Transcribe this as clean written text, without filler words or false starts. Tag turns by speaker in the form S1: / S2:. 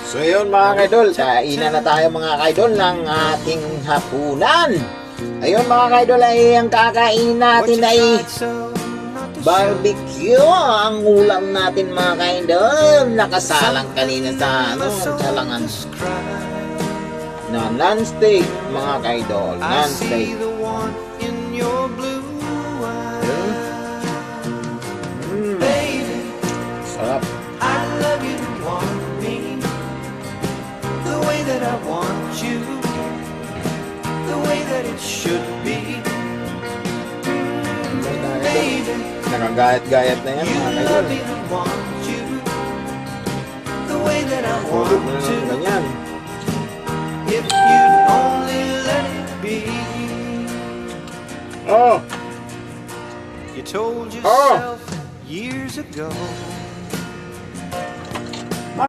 S1: So yun mga kaidol, kainan na tayo mga kaidol ng ating hapunan. Ayun mga kaidol, ay ang kakainin natin ay barbecue. Ang ulam natin mga kaidol, nakasalang kanina sa salangan na non-steak mga kaidol, non-steak. Sarap.
S2: That I want you, the way that it should be, baby.
S1: Nakagayat-gayat na yan
S2: You
S1: mga kaidol.
S2: love me, I want you, the way that I
S1: Tulog
S2: want
S1: na
S2: to.
S1: lang ganyan.
S2: If you'd only let it be.
S1: Oh!
S2: You told yourself years ago